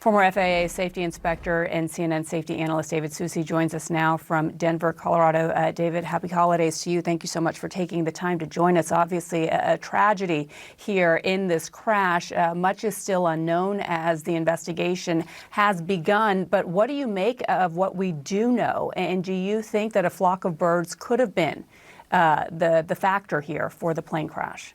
Former FAA safety inspector and CNN safety analyst David Soucy joins us now from Denver, Colorado. David, happy holidays to you. Thank you so much for taking the time to join us. Obviously, a tragedy here in this crash. Much is still unknown as the investigation has begun. But what do you make of what we do know? And do you think that a flock of birds could have been the factor here for the plane crash?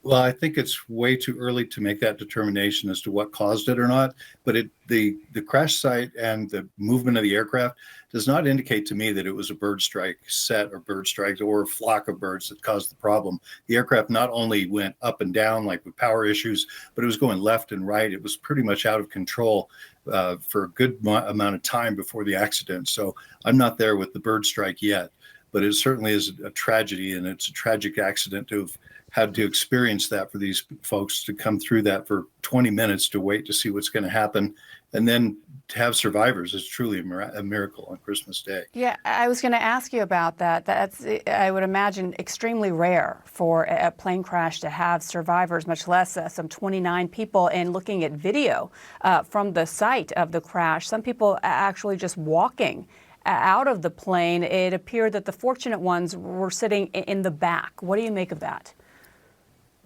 Well, I think it's way too early to make that determination as to what caused it or not. But the crash site and the movement of the aircraft does not indicate to me that it was a bird strike set or bird strikes or a flock of birds that caused the problem. The aircraft not only went up and down, like with power issues, but it was going left and right. It was pretty much out of control for a good amount of time before the accident. So I'm not there with the bird strike yet. But it certainly is a tragedy, and it's a tragic accident to have had to experience that for these folks to come through that for 20 minutes to wait to see what's going to happen. And then to have survivors is truly a miracle on Christmas Day. Yeah, I was going to ask you about that. That's, I would imagine, extremely rare for a plane crash to have survivors, much less some 29 people. And looking at video from the site of the crash, some people actually just walking out of the plane. It appeared that the fortunate ones were sitting in the back. What do you make of that?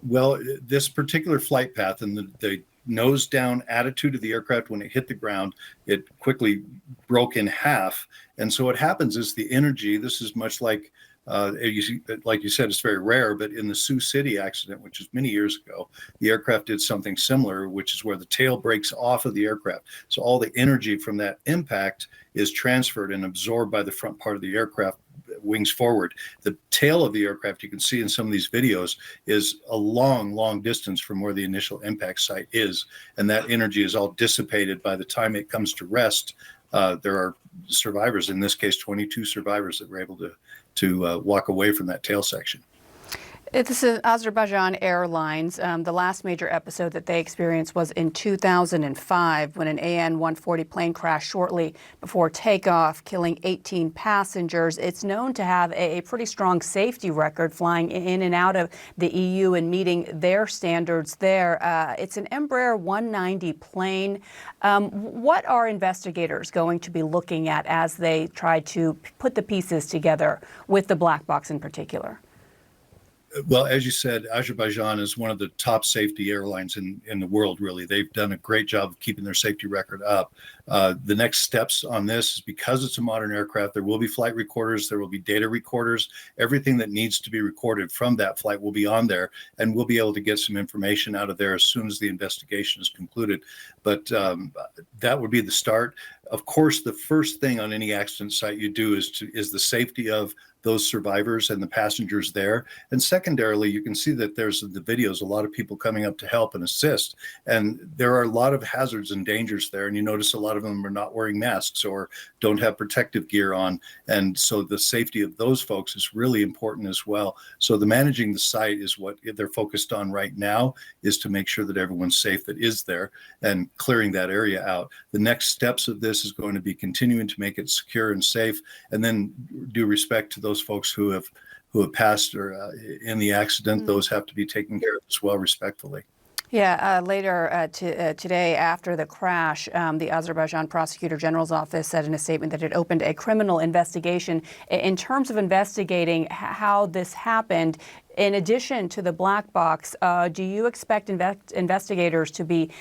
Well, this particular flight path and the nose down attitude of the aircraft when it hit the ground, it quickly broke in half. And so what happens is the energy, this is much like you said, it's very rare, but in the Sioux City accident, which is many years ago, the aircraft did something similar, which is where the tail breaks off of the aircraft. So all the energy from that impact is transferred and absorbed by the front part of the aircraft, wings forward. The tail of the aircraft, you can see in some of these videos, is a long distance from where the initial impact site is. And that energy is all dissipated by the time it comes to rest. There are survivors, in this case, 22 survivors that were able to walk away from that tail section. This is Azerbaijan Airlines. The last major episode that they experienced was in 2005 when an AN-140 plane crashed shortly before takeoff, killing 18 passengers. It's known to have a pretty strong safety record, flying in and out of the EU and meeting their standards there. It's an Embraer 190 plane. What are investigators going to be looking at as they try to put the pieces together with the black box in particular? Well, as you said, Azerbaijan is one of the top safety airlines in the world, really. They've done a great job of keeping their safety record up. The next steps on this is because it's a modern aircraft, there will be flight recorders, there will be data recorders. Everything that needs to be recorded from that flight will be on there, and we'll be able to get some information out of there as soon as the investigation is concluded. But that would be the start. Of course, the first thing on any accident site you do is the safety of those survivors and the passengers there. And secondarily, you can see that there's the videos, a lot of people coming up to help and assist. And there are a lot of hazards and dangers there. And you notice a lot of them are not wearing masks or don't have protective gear on. And so the safety of those folks is really important as well. So the managing the site is what they're focused on right now, is to make sure that everyone's safe that is there and clearing that area out. The next steps of this is going to be continuing to make it secure and safe, and then due respect to those folks who have passed or in the accident. Those have to be taken care of as well, respectfully. Yeah, later today after the crash, the Azerbaijan Prosecutor General's office said in a statement that it opened a criminal investigation. In terms of investigating how this happened, in addition to the black box, do you expect investigators to be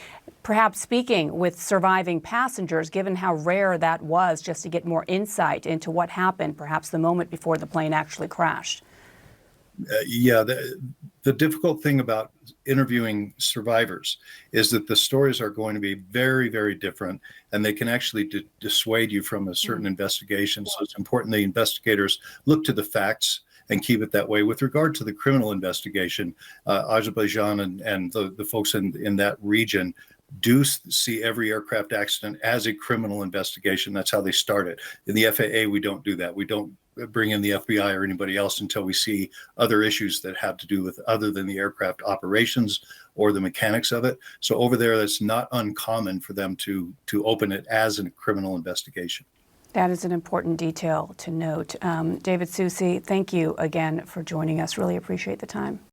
perhaps speaking with surviving passengers, given how rare that was, just to get more insight into what happened, perhaps the moment before the plane actually crashed? Yeah, the difficult thing about interviewing survivors is that the stories are going to be very, very different, and they can actually dissuade you from a certain investigation. So it's important the investigators look to the facts and keep it that way. With regard to the criminal investigation, Azerbaijan and the folks in that region do see every aircraft accident as a criminal investigation. That's how they start it. In the FAA, we don't do that. We don't bring in the FBI or anybody else until we see other issues that have to do with other than the aircraft operations or the mechanics of it. So over there, that's not uncommon for them to open it as a criminal investigation. That is an important detail to note. David Soucy, thank you again for joining us. Really appreciate the time.